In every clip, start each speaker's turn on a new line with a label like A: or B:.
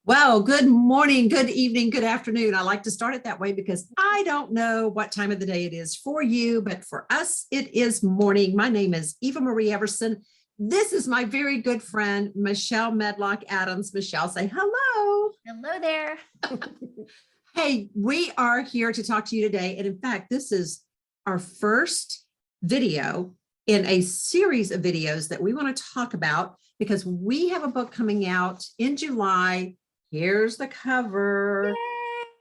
A: Well, good morning, good evening, good afternoon. I like to start it that way because I don't know what time of the day it is for you, but for us, it is morning. My name is Eva Marie Everson. This is my very good friend, Michelle Medlock Adams. Michelle, say hello.
B: Hello there.
A: Hey, we are here to talk to you today. And in fact, this is our first video in a series of videos that we want to talk about because we have a book coming out in July. Here's the cover.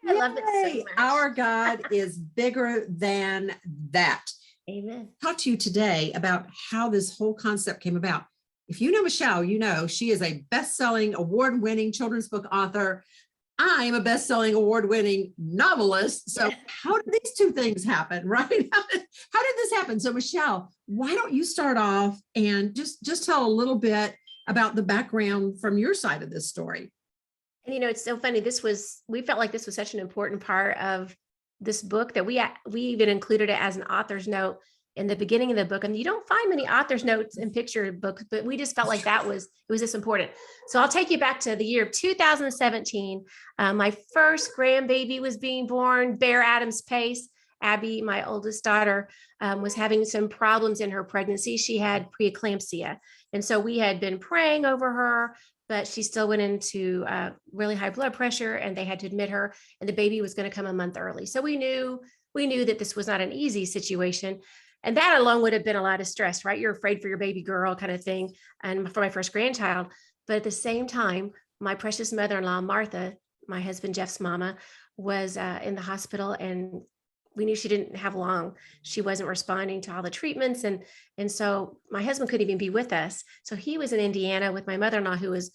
B: Yay! I love it so much.
A: Our God is bigger than that.
B: Amen.
A: Talk to you today about how this whole concept came about. If you know Michelle, you know she is a best-selling, award-winning children's book author. I'm a best-selling, award-winning novelist. So how did these two things happen, right? How did this happen? So Michelle, why don't you start off and just tell a little bit about the background from your side of this story?
B: And it's so funny. We felt like this was such an important part of this book that we even included it as an author's note in the beginning of the book. And you don't find many author's notes in picture books, but we just felt like it was this important. So I'll take you back to the year of 2017. My first grandbaby was being born, Bear Adams Pace. Abby, my oldest daughter, was having some problems in her pregnancy. She had preeclampsia. And so we had been praying over her, but she still went into really high blood pressure and they had to admit her, and the baby was going to come a month early. So we knew that this was not an easy situation. And that alone would have been a lot of stress, right? You're afraid for your baby girl kind of thing. And for my first grandchild, but at the same time, my precious mother-in-law, Martha, my husband, Jeff's mama, was in the hospital, and we knew she didn't have long. She wasn't responding to all the treatments. And so my husband couldn't even be with us. So he was in Indiana with my mother-in-law, who was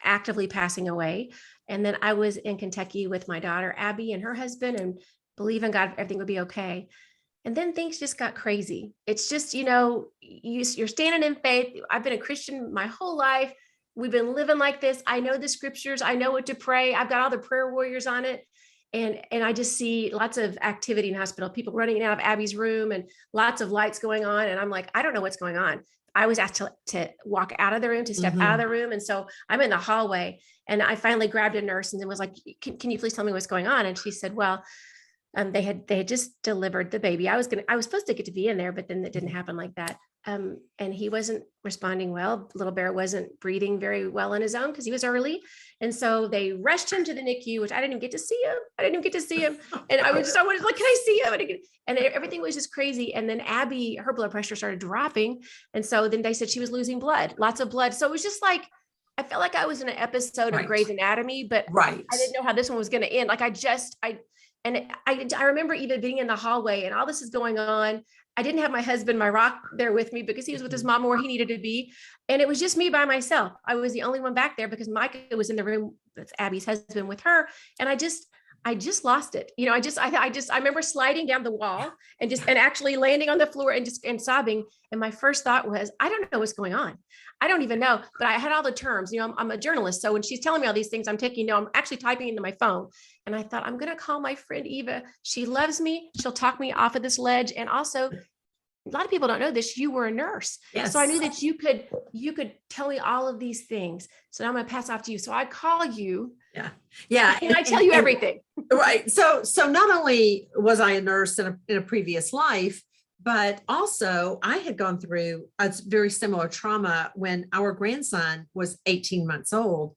B: actively passing away. And then I was in Kentucky with my daughter, Abby, and her husband, and believe in God, everything would be okay. And then things just got crazy. It's just, you're standing in faith. I've been a Christian my whole life. We've been living like this. I know the scriptures. I know what to pray. I've got all the prayer warriors on it. And I just see lots of activity in hospital, people running out of Abby's room and lots of lights going on. And I'm like, I don't know what's going on. I was asked to walk out of the room, to step out of the room. And so I'm in the hallway, and I finally grabbed a nurse and was like, can you please tell me what's going on? And she said, well, they had just delivered the baby. I was supposed to get to be in there, but then it didn't happen like that. And he wasn't responding well. Little Bear wasn't breathing very well on his own because he was early. And so they rushed him to the NICU, which I didn't even get to see him. And I was like, can I see him? And everything was just crazy. And then Abby, her blood pressure started dropping. And so then they said she was losing blood, lots of blood. So it was just like, I felt like I was in an episode of Grey's Anatomy, but I didn't know how this one was going to end. Like I remember even being in the hallway and all this is going on. I didn't have my husband, my rock, there with me because he was with his mom where he needed to be. And it was just me by myself. I was the only one back there because Micah was in the room, that's Abby's husband, with her. And I just lost it. I remember sliding down the wall and actually landing on the floor and sobbing. And my first thought was, I don't know what's going on. I don't even know, but I had all the terms, I'm a journalist. So when she's telling me all these things, I'm actually typing into my phone. And I thought, I'm going to call my friend Eva. She loves me. She'll talk me off of this ledge. And also, a lot of people don't know this. You were a nurse. Yes. So I knew that you could tell me all of these things. So now I'm going to pass off to you. So I call you.
A: Yeah. Yeah.
B: And I tell you everything.
A: Right. So not only was I a nurse in a previous life, but also I had gone through a very similar trauma when our grandson was 18 months old.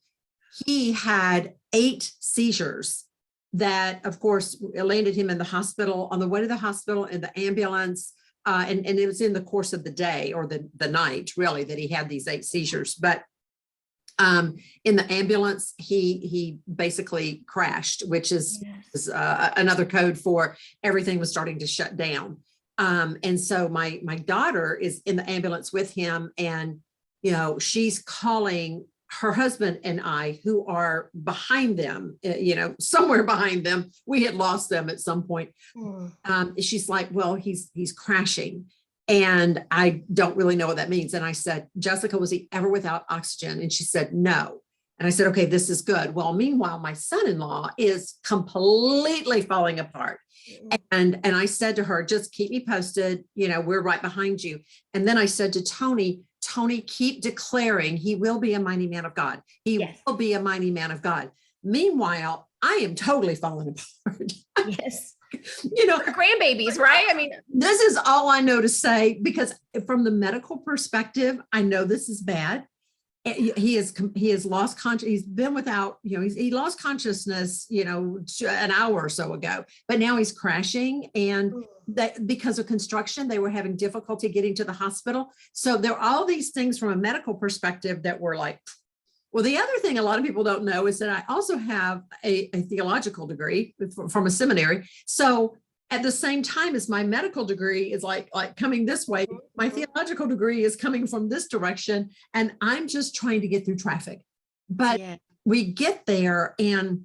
A: He had 8 seizures that, of course, landed him in the hospital, on the way to the hospital, in the ambulance. And it was in the course of the day or the night, really, that he had these 8 seizures. But in the ambulance, he basically crashed, which is another code for everything was starting to shut down. And so my daughter is in the ambulance with him, and she's calling her husband and I, who are behind them, somewhere behind them. We had lost them at some point. She's like, well, he's crashing. And I don't really know what that means. And I said, Jessica, was he ever without oxygen? And she said, no. And I said, okay, this is good. Well, meanwhile, my son-in-law is completely falling apart. And I said to her, just keep me posted. We're right behind you. And then I said to Tony, keep declaring he will be a mighty man of God. He will be a mighty man of God. Meanwhile, I am totally falling apart.
B: Yes.
A: Our
B: grandbabies, right? I mean,
A: this is all I know to say, because from the medical perspective, I know this is bad. He has lost conscious. He's been without, he lost consciousness, an hour or so ago, but now he's crashing. And that because of construction, they were having difficulty getting to the hospital. So there are all these things from a medical perspective that were like, well, the other thing a lot of people don't know is that I also have a theological degree from a seminary. So at the same time as my medical degree is like coming this way, my theological degree is coming from this direction, and I'm just trying to get through traffic. But we get there, and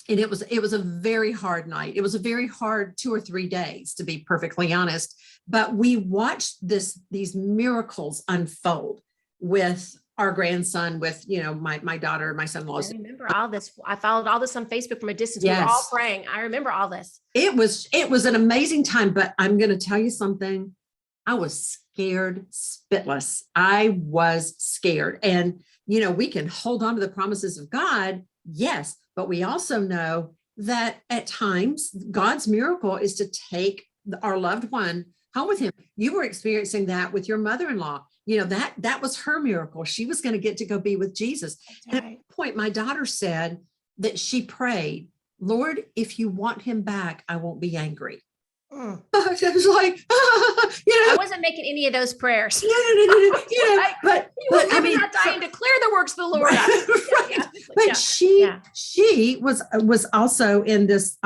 A: it was a very hard night. It was a very hard 2 or 3 days, to be perfectly honest. But we watched these miracles unfold with our grandson, with my daughter, my son-in-law.
B: I remember all this. I followed all this on Facebook from a distance. We were all praying. I remember all this.
A: It was an amazing time, but I'm going to tell you something. I was scared spitless. I was scared. And, we can hold on to the promises of God. Yes. But we also know that at times God's miracle is to take our loved one home with him. You were experiencing that with your mother-in-law. That was her miracle. She was going to get to go be with Jesus. And at one point, my daughter said that she prayed, Lord, if you want him back, I won't be angry. I was like,
B: I wasn't making any of those prayers.
A: But
B: I mean, not dying to declare the works of the Lord.
A: Right. But she was also in this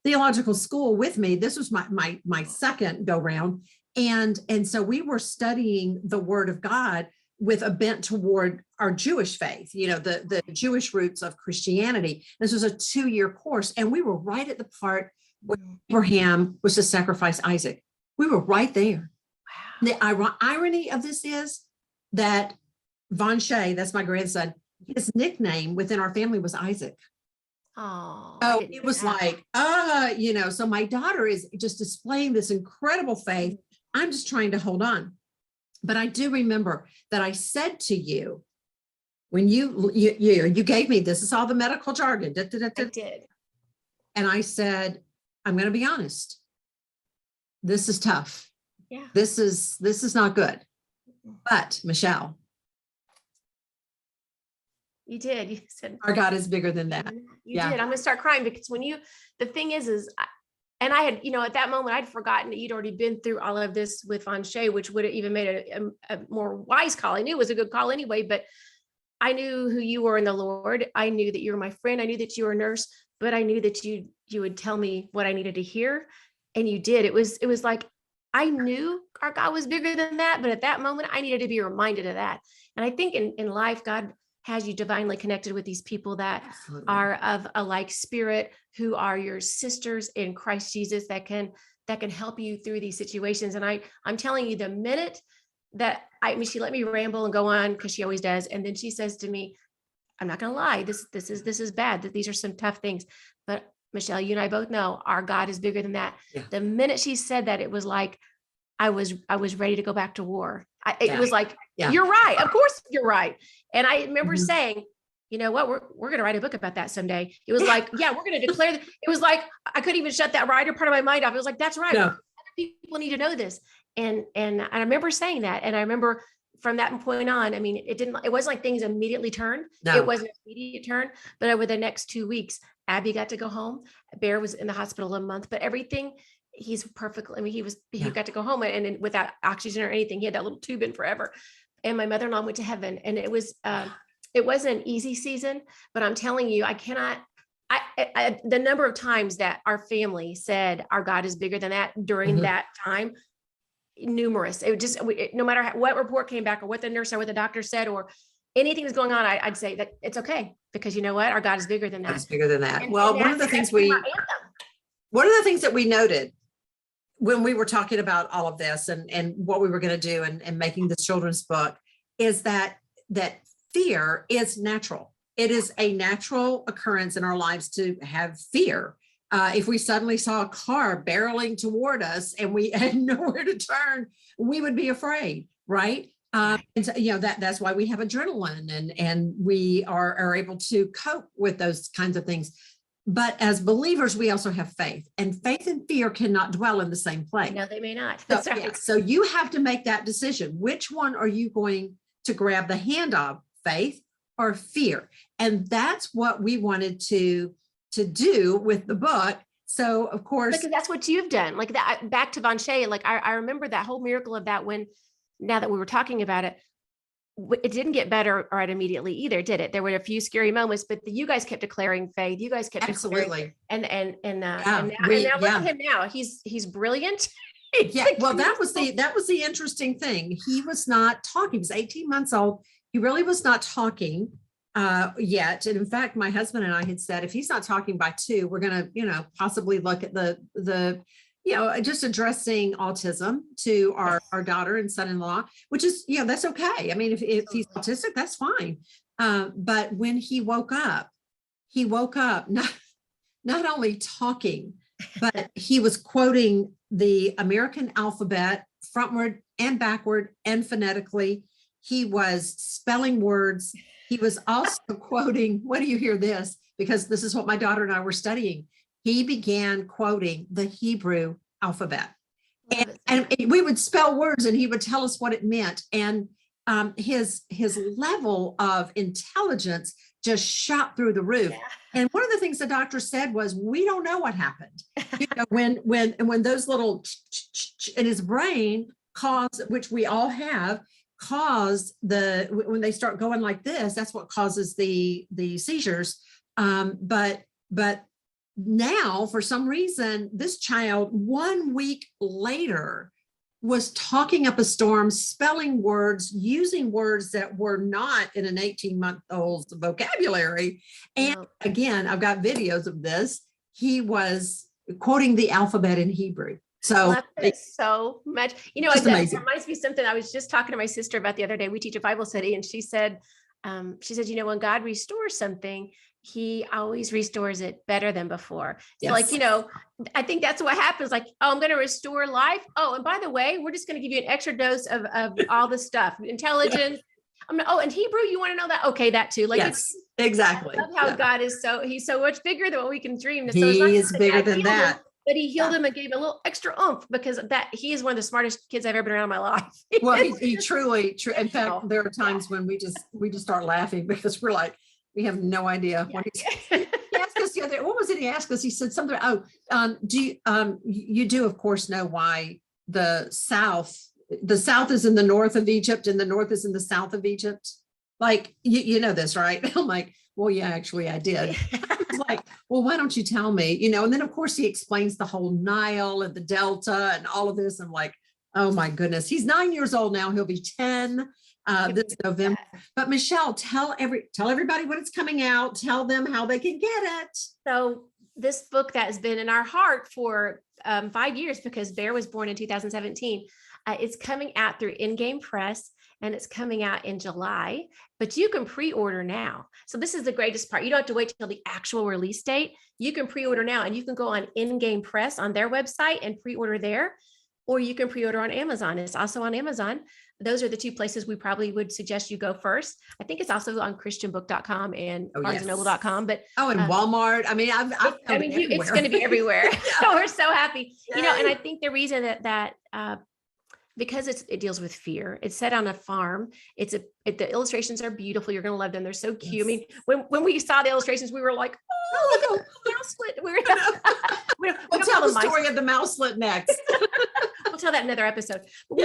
A: theological school with me. This was my second go round. And so we were studying the Word of God with a bent toward our Jewish faith, the Jewish roots of Christianity. This was a 2-year course, and we were right at the part where Abraham was to sacrifice Isaac. We were right there. Wow. The irony of this is that Von Shea, that's my grandson, his nickname within our family was Isaac.
B: Oh,
A: so it was like, so my daughter is just displaying this incredible faith. I'm just trying to hold on. But I do remember that I said to you, when you gave me, this is all the medical jargon. I
B: did.
A: And I said, I'm going to be honest. This is tough.
B: Yeah.
A: This is not good. But Michelle.
B: You did. You said,
A: our God is bigger than that.
B: You did. I'm going to start crying because the thing is, and I had, at that moment, I'd forgotten that you'd already been through all of this with Von Shea, which would have even made a more wise call. I knew it was a good call anyway, but I knew who you were in the Lord. I knew that you were my friend. I knew that you were a nurse, but I knew that you would tell me what I needed to hear. And you did. It was like, I knew our God was bigger than that, but at that moment, I needed to be reminded of that. And I think in life, God has you divinely connected with these people that are of a like spirit, who are your sisters in Christ Jesus, that can help you through these situations. And I'm telling you, the minute that she let me ramble and go on, because she always does. And then she says to me, I'm not going to lie, this is bad, that these are some tough things, but Michelle, you and I both know our God is bigger than that. Yeah. The minute she said that, it was like, I was ready to go back to war. It was like, you're right. Of course you're right. And I remember saying, you know what, we're going to write a book about that someday. It was like, we're going to declare that. It was like, I couldn't even shut that writer part of my mind off. It was like, that's right. Other people need to know this. And I remember saying that. And I remember from that point on, I mean, it wasn't like things immediately turned. No. It wasn't an immediate turn, but over the next 2 weeks, Abby got to go home. Bear was in the hospital a month, but everything, he's perfectly, I mean, he got to go home and without oxygen or anything. He had that little tube in forever. And my mother-in-law went to heaven, and it wasn't an easy season, but I'm telling you, the number of times that our family said our God is bigger than that during that time, numerous. It just, no matter what report came back or what the nurse or what the doctor said or anything was going on, I'd say that it's okay, because you know what, our God is bigger than that.
A: It's bigger than that. And one of the things that we noted when we were talking about all of this and what we were going to do and making the children's book is that fear is natural. It is a natural occurrence in our lives to have fear. If we suddenly saw a car barreling toward us and we had nowhere to turn, we would be afraid, right? And so, that's why we have adrenaline and we are able to cope with those kinds of things. But as believers, we also have faith, and faith and fear cannot dwell in the same place.
B: No, they may not.
A: So,
B: That's right.
A: yeah, so you have to make that decision. Which one are you going to grab the hand of, faith or fear? And that's what we wanted to do with the book. So of course,
B: because that's what you've done. Like that, back to Von Shea, like I remember that whole miracle of that now that we were talking about it, it didn't get better right immediately either, did it? There were a few scary moments, but you guys kept declaring faith. You guys kept
A: absolutely.
B: And now look at him now. He's brilliant.
A: Yeah. Well, that was the interesting thing. He was not talking. He was 18 months old. He really was not talking yet. And in fact, my husband and I had said, if he's not talking by 2, we're going to, possibly look at the just addressing autism to our daughter and son-in-law, which is, that's okay. I mean, if he's autistic, that's fine. But when he woke up not only talking, but he was quoting the American alphabet frontward and backward and phonetically. He was spelling words. He was also quoting, what do you hear this? Because this is what my daughter and I were studying. He began quoting the Hebrew alphabet. And we would spell words and he would tell us what it meant. And his level of intelligence just shot through the roof. Yeah. And one of the things the doctor said was, we don't know what happened. When those little in his brain caused, which we all have, when they start going like this, that's what causes the seizures. But now, for some reason, this child 1 week later was talking up a storm, spelling words, using words that were not in an 18-month-old's vocabulary. And again, I've got videos of this. He was quoting the alphabet in Hebrew. So
B: so much, it reminds me of something I was just talking to my sister about the other day. We teach a Bible study, and she said, when God restores something, he always restores it better than before. Yes. So I think that's what happens. Like, I'm going to restore life. Oh, and by the way, we're just going to give you an extra dose of all the stuff, intelligence. And Hebrew, you want to know that? Okay, that too. Like,
A: yes, exactly.
B: I love how God is he's so much bigger than what we can dream. So
A: he is bigger than that.
B: But he healed him and gave a little extra oomph, because he is one of the smartest kids I've ever been around in my life.
A: Well, he truly. In fact, there are times when we just start laughing because we're like, we have no idea what he asked us the other. What was it he asked us? He said something. You do of course know why the south is in the north of Egypt and the north is in the south of Egypt. Like you know this, right? I'm like, well, yeah, actually I did. I was like, well, why don't you tell me? And then of course he explains the whole Nile and the Delta and all of this. I'm like, oh my goodness, he's 9 years old now. He'll be 10 this November. But Michelle, tell everybody when it's coming out. Tell them how they can get it.
B: So this book that has been in our heart for 5 years, because Bear was born in 2017. It's coming out through In-Game Press, and it's coming out in July, but you can pre-order now. So this is the greatest part. You don't have to wait till the actual release date. You can pre-order now, and you can go on In-Game Press on their website and pre-order there, or you can pre-order on Amazon. It's also on Amazon. Those are the 2 places we probably would suggest you go first. I think it's also on christianbook.com and barnesandnoble.com, but
A: and Walmart. I mean,
B: it's going to be everywhere. So we're so happy, and I think the reason that because it deals with fear. It's set on a farm. The illustrations are beautiful. You're going to love them. They're so cute. Yes. I mean, when we saw the illustrations, we were like, oh, look, a mouselet.
A: We'll tell the story of the mouselet next.
B: We'll tell that in another episode. But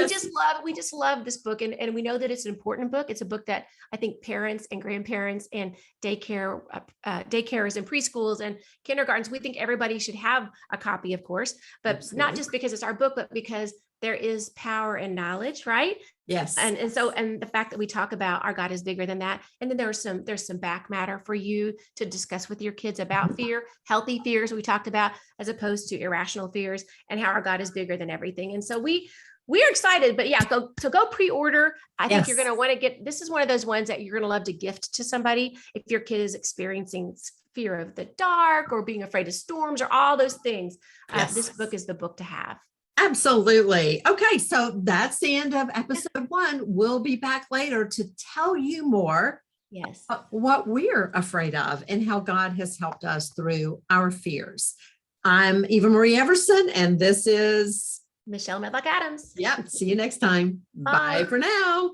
B: we just love this book. And we know that it's an important book. It's a book that I think parents and grandparents and daycares and preschools and kindergartens, we think everybody should have a copy, of course, but absolutely. Not just because it's our book, but because there is power in knowledge, right?
A: Yes.
B: And the fact that we talk about our God is bigger than that. And then there's some back matter for you to discuss with your kids about fear, healthy fears we talked about, as opposed to irrational fears, and how our God is bigger than everything. And so we're excited, but yeah, go pre-order. I think you're going to want to get, this is one of those ones that you're going to love to gift to somebody. If your kid is experiencing fear of the dark or being afraid of storms or all those things, this book is the book to have.
A: Absolutely. Okay, so that's the end of episode 1. We'll be back later to tell you more
B: Yes.
A: what we're afraid of and how God has helped us through our fears. I'm Eva Marie Everson, and this is
B: Michelle Medlock Adams.
A: Yep. See you next time. Bye
B: Bye.
A: for now.